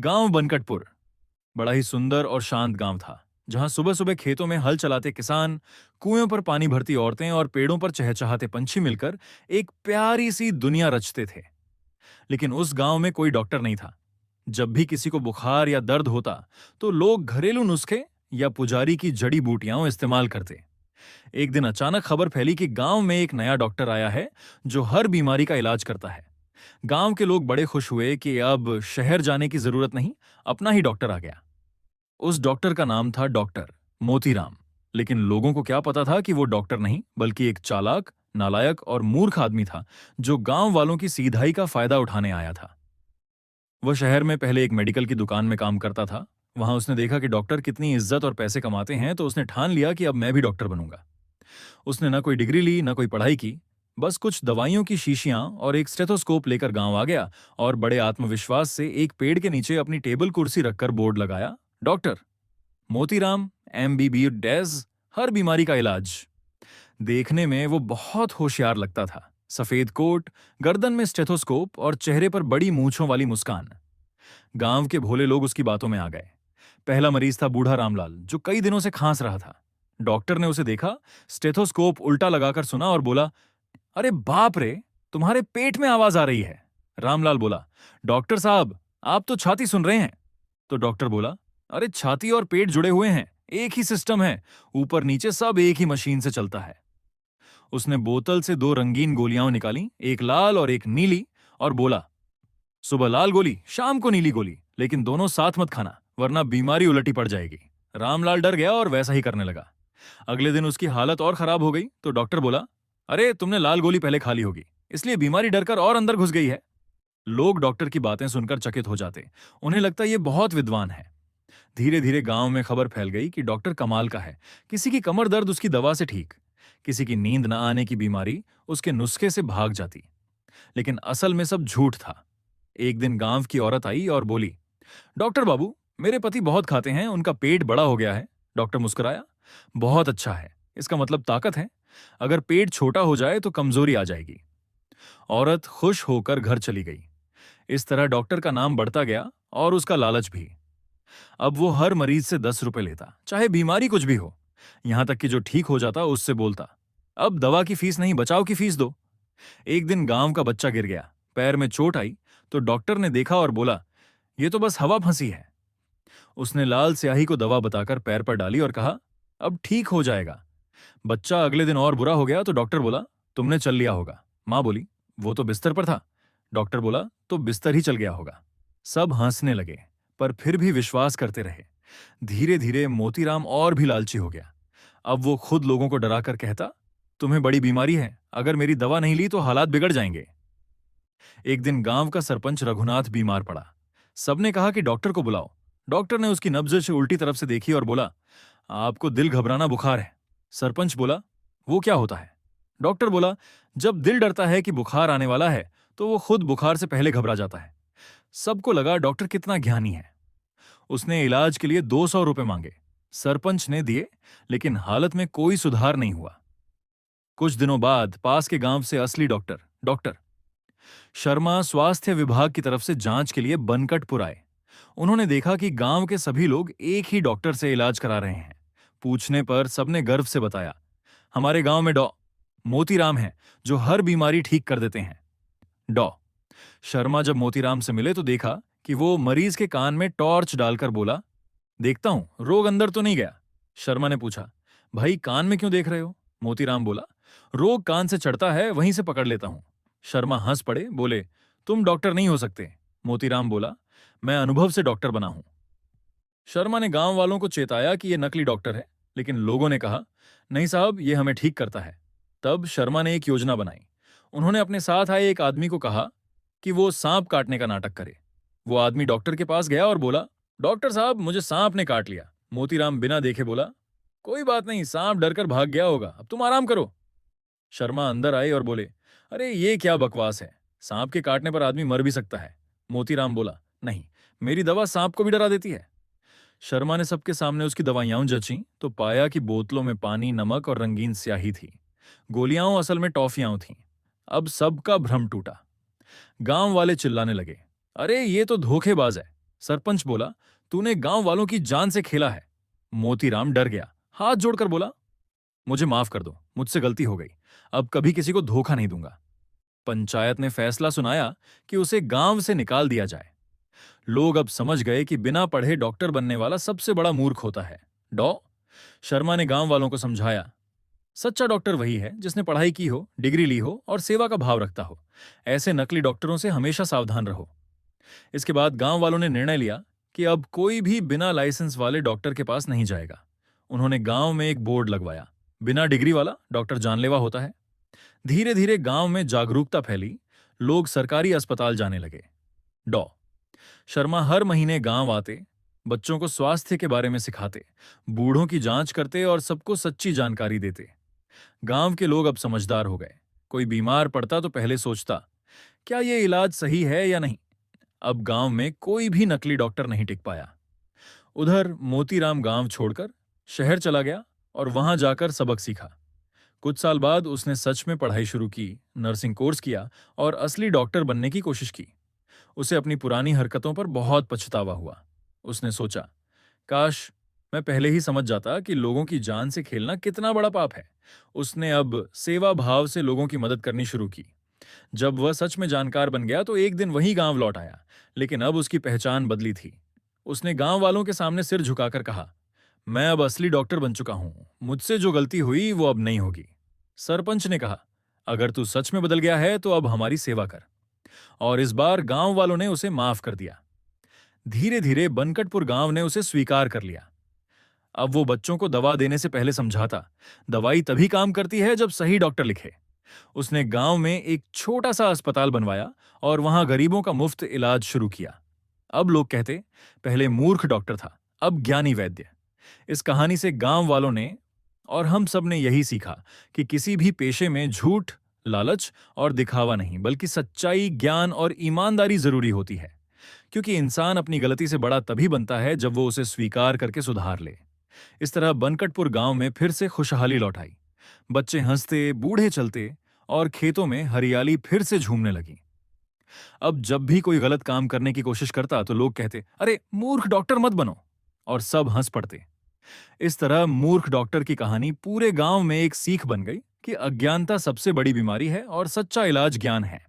गांव बनकटपुर बड़ा ही सुंदर और शांत गांव था, जहां सुबह सुबह खेतों में हल चलाते किसान, कुएं पर पानी भरती औरतें और पेड़ों पर चहचहाते पंछी मिलकर एक प्यारी सी दुनिया रचते थे। लेकिन उस गांव में कोई डॉक्टर नहीं था। जब भी किसी को बुखार या दर्द होता, तो लोग घरेलू नुस्खे या पुजारी की जड़ी बूटियां इस्तेमाल करते। एक दिन अचानक खबर फैली कि गांव में एक नया डॉक्टर आया है, जो हर बीमारी का इलाज करता है। गांव के लोग बड़े खुश हुए कि अब शहर जाने की जरूरत नहीं, अपना ही डॉक्टर आ गया। उस डॉक्टर का नाम था डॉक्टर मोतीराम। लेकिन लोगों को क्या पता था कि वो डॉक्टर नहीं, बल्कि एक चालाक, नालायक और मूर्ख आदमी था, जो गांव वालों की सीधाई का फायदा उठाने आया था। वह शहर में पहले एक मेडिकल की दुकान में काम करता था। वहां उसने देखा कि डॉक्टर कितनी इज्जत और पैसे कमाते हैं, तो उसने ठान लिया कि अब मैं भी डॉक्टर बनूंगा। उसने न कोई डिग्री ली, न कोई पढ़ाई की। बस कुछ दवाइयों की शीशियां और एक स्टेथोस्कोप लेकर गांव आ गया और बड़े आत्मविश्वास से एक पेड़ के नीचे अपनी टेबल कुर्सी रखकर बोर्ड लगाया, डॉक्टर मोतीराम, MBBS, हर बीमारी का इलाज। देखने में वो बहुत होशियार लगता था। सफेद कोट, गर्दन में स्टेथोस्कोप और चेहरे पर बड़ी मूंछों वाली मुस्कान। गांव के भोले लोग उसकी बातों में आ गए। पहला मरीज था बूढ़ा रामलाल, जो कई दिनों से खांस रहा था। डॉक्टर ने उसे देखा, स्टेथोस्कोप उल्टा लगाकर सुना और बोला, अरे बाप रे, तुम्हारे पेट में आवाज आ रही है। रामलाल बोला, डॉक्टर साहब, आप तो छाती सुन रहे हैं। तो डॉक्टर बोला, अरे छाती और पेट जुड़े हुए हैं, एक ही सिस्टम है, ऊपर नीचे सब एक ही मशीन से चलता है। उसने बोतल से दो रंगीन गोलियां निकाली, एक लाल और एक नीली, और बोला, सुबह लाल गोली, शाम को नीली गोली, लेकिन दोनों साथ मत खाना, वरना बीमारी उलटी पड़ जाएगी। रामलाल डर गया और वैसा ही करने लगा। अगले दिन उसकी हालत और खराब हो गई, तो डॉक्टर बोला, अरे तुमने लाल गोली पहले खा ली होगी, इसलिए बीमारी डरकर और अंदर घुस गई है। लोग डॉक्टर की बातें सुनकर चकित हो जाते। उन्हें लगता ये बहुत विद्वान है। धीरे धीरे गांव में खबर फैल गई कि डॉक्टर कमाल का है। किसी की कमर दर्द उसकी दवा से ठीक, किसी की नींद न आने की बीमारी उसके नुस्खे से भाग जाती। लेकिन असल में सब झूठ था। एक दिन गांव की औरत आई और बोली, डॉक्टर बाबू, मेरे पति बहुत खाते हैं, उनका पेट बड़ा हो गया है। डॉक्टर मुस्कुराया, बहुत अच्छा है, इसका मतलब ताकत है। अगर पेट छोटा हो जाए तो कमजोरी आ जाएगी। औरत खुश होकर घर चली गई। इस तरह डॉक्टर का नाम बढ़ता गया और उसका लालच भी। अब वो हर मरीज से 10 रुपए लेता, चाहे बीमारी कुछ भी हो। यहां तक कि जो ठीक हो जाता उससे बोलता, अब दवा की फीस नहीं, बचाव की फीस दो। एक दिन गांव का बच्चा गिर गया, पैर में चोट आई, तो डॉक्टर ने देखा और बोला, ये तो बस हवा फंसी है। उसने लाल स्याही को दवा बताकर पैर पर डाली और कहा, अब ठीक हो जाएगा। बच्चा अगले दिन और बुरा हो गया, तो डॉक्टर बोला, तुमने चल लिया होगा। मां बोली, वो तो बिस्तर पर था। डॉक्टर बोला, तो बिस्तर ही चल गया होगा। सब हंसने लगे, पर फिर भी विश्वास करते रहे। धीरे धीरे मोतीराम और भी लालची हो गया। अब वो खुद लोगों को डराकर कहता, तुम्हें बड़ी बीमारी है, अगर मेरी दवा नहीं ली तो हालात बिगड़ जाएंगे। एक दिन गांव का सरपंच रघुनाथ बीमार पड़ा। सबने कहा कि डॉक्टर को बुलाओ। डॉक्टर ने उसकी नब्ज से उल्टी तरफ से देखी और बोला, आपको दिल घबराना बुखार है। सरपंच बोला, वो क्या होता है? डॉक्टर बोला, जब दिल डरता है कि बुखार आने वाला है, तो वो खुद बुखार से पहले घबरा जाता है। सबको लगा डॉक्टर कितना ज्ञानी है। उसने इलाज के लिए 200 रुपए मांगे। सरपंच ने दिए, लेकिन हालत में कोई सुधार नहीं हुआ। कुछ दिनों बाद पास के गांव से असली डॉक्टर डॉक्टर शर्मा स्वास्थ्य विभाग की तरफ से जांच के लिए बनकटपुर आए। उन्होंने देखा कि गांव के सभी लोग एक ही डॉक्टर से इलाज करा रहे हैं। पूछने पर सबने गर्व से बताया, हमारे गांव में डॉ मोतीराम है, जो हर बीमारी ठीक कर देते हैं। डॉ शर्मा जब मोतीराम से मिले तो देखा कि वो मरीज के कान में टॉर्च डालकर बोला, देखता हूं रोग अंदर तो नहीं गया। शर्मा ने पूछा, भाई कान में क्यों देख रहे हो? मोतीराम बोला, रोग कान से चढ़ता है, वहीं से पकड़ लेता हूं। शर्मा हंस पड़े, बोले, तुम डॉक्टर नहीं हो सकते। मोतीराम बोला, मैं अनुभव से डॉक्टर बना हूं। शर्मा ने गांव वालों को चेताया कि यह नकली डॉक्टर है, लेकिन लोगों ने कहा, नहीं साहब, यह हमें ठीक करता है। तब शर्मा ने एक योजना बनाई। उन्होंने अपने साथ आए एक आदमी को कहा कि वो सांप काटने का नाटक करे। वो आदमी डॉक्टर के पास गया और बोला, डॉक्टर साहब, मुझे सांप ने काट लिया। मोतीराम बिना देखे बोला, कोई बात नहीं, सांप डरकर भाग गया होगा, अब तुम आराम करो। शर्मा अंदर आए और बोले, अरे ये क्या बकवास है, सांप के काटने पर आदमी मर भी सकता है। मोतीराम बोला, नहीं, मेरी दवा सांप को भी डरा देती है। शर्मा ने सबके सामने उसकी दवाइयां जची तो पाया कि बोतलों में पानी, नमक और रंगीन स्याही थी। गोलियां असल में टॉफियां थीं। अब सबका भ्रम टूटा। गांव वाले चिल्लाने लगे, अरे ये तो धोखेबाज है, सरपंच बोला, तूने गांव वालों की जान से खेला है। मोतीराम डर गया, हाथ जोड़कर बोला, मुझे माफ कर दो, मुझसे गलती हो गई। अब कभी किसी को धोखा नहीं दूंगा। पंचायत ने फैसला सुनाया कि उसे गांव से निकाल दिया जाए। लोग अब समझ गए कि बिना पढ़े डॉक्टर बनने वाला सबसे बड़ा मूर्ख होता है। डॉ शर्मा ने गांव वालों को समझाया, सच्चा डॉक्टर वही है जिसने पढ़ाई की हो, डिग्री ली हो और सेवा का भाव रखता हो। ऐसे नकली डॉक्टरों से हमेशा सावधान रहो। इसके बाद गांव वालों ने निर्णय लिया कि अब कोई भी बिना लाइसेंस वाले डॉक्टर के पास नहीं जाएगा। उन्होंने गांव में एक बोर्ड लगवाया, बिना डिग्री वाला डॉक्टर जानलेवा होता है। धीरे धीरे गांव में जागरूकता फैली, लोग सरकारी अस्पताल जाने लगे। डॉ शर्मा हर महीने गांव आते, बच्चों को स्वास्थ्य के बारे में सिखाते, बूढ़ों की जांच करते और सबको सच्ची जानकारी देते। गांव के लोग अब समझदार हो गए। कोई बीमार पड़ता तो पहले सोचता, क्या ये इलाज सही है या नहीं। अब गांव में कोई भी नकली डॉक्टर नहीं टिक पाया। उधर मोतीराम गांव छोड़कर शहर चला गया और वहां जाकर सबक सीखा। कुछ साल बाद उसने सच में पढ़ाई शुरू की, नर्सिंग कोर्स किया और असली डॉक्टर बनने की कोशिश की। उसे अपनी पुरानी हरकतों पर बहुत पछतावा हुआ। उसने सोचा, काश मैं पहले ही समझ जाता कि लोगों की जान से खेलना कितना बड़ा पाप है। उसने अब सेवा भाव से लोगों की मदद करनी शुरू की। जब वह सच में जानकार बन गया तो एक दिन वही गांव लौट आया, लेकिन अब उसकी पहचान बदली थी। उसने गांव वालों के सामने सिर झुकाकर कहा, मैं अब असली डॉक्टर बन चुका हूं, मुझसे जो गलती हुई वो अब नहीं होगी। सरपंच ने कहा, अगर तू सच में बदल गया है तो अब हमारी सेवा कर। और इस बार गांव वालों ने उसे माफ कर दिया। धीरे धीरे बनकटपुर गांव ने उसे स्वीकार कर लिया। अब वो बच्चों को दवा देने से पहले समझाता, दवाई तभी काम करती है जब सही डॉक्टर लिखे। उसने गांव में एक छोटा सा अस्पताल बनवाया और वहां गरीबों का मुफ्त इलाज शुरू किया। अब लोग कहते, पहले मूर्ख डॉक्टर था, अब ज्ञानी वैद्य। इस कहानी से गांव वालों ने और हम सब ने यही सीखा कि किसी भी पेशे में झूठ, लालच और दिखावा नहीं, बल्कि सच्चाई, ज्ञान और ईमानदारी जरूरी होती है। क्योंकि इंसान अपनी गलती से बड़ा तभी बनता है जब वो उसे स्वीकार करके सुधार ले। इस तरह बनकटपुर गांव में फिर से खुशहाली लौट आई। बच्चे हंसते, बूढ़े चलते और खेतों में हरियाली फिर से झूमने लगी। अब जब भी कोई गलत काम करने की कोशिश करता तो लोग कहते, अरे मूर्ख डॉक्टर मत बनो, और सब हंस पड़ते। इस तरह मूर्ख डॉक्टर की कहानी पूरे गांव में एक सीख बन गई कि अज्ञानता सबसे बड़ी बीमारी है और सच्चा इलाज ज्ञान है।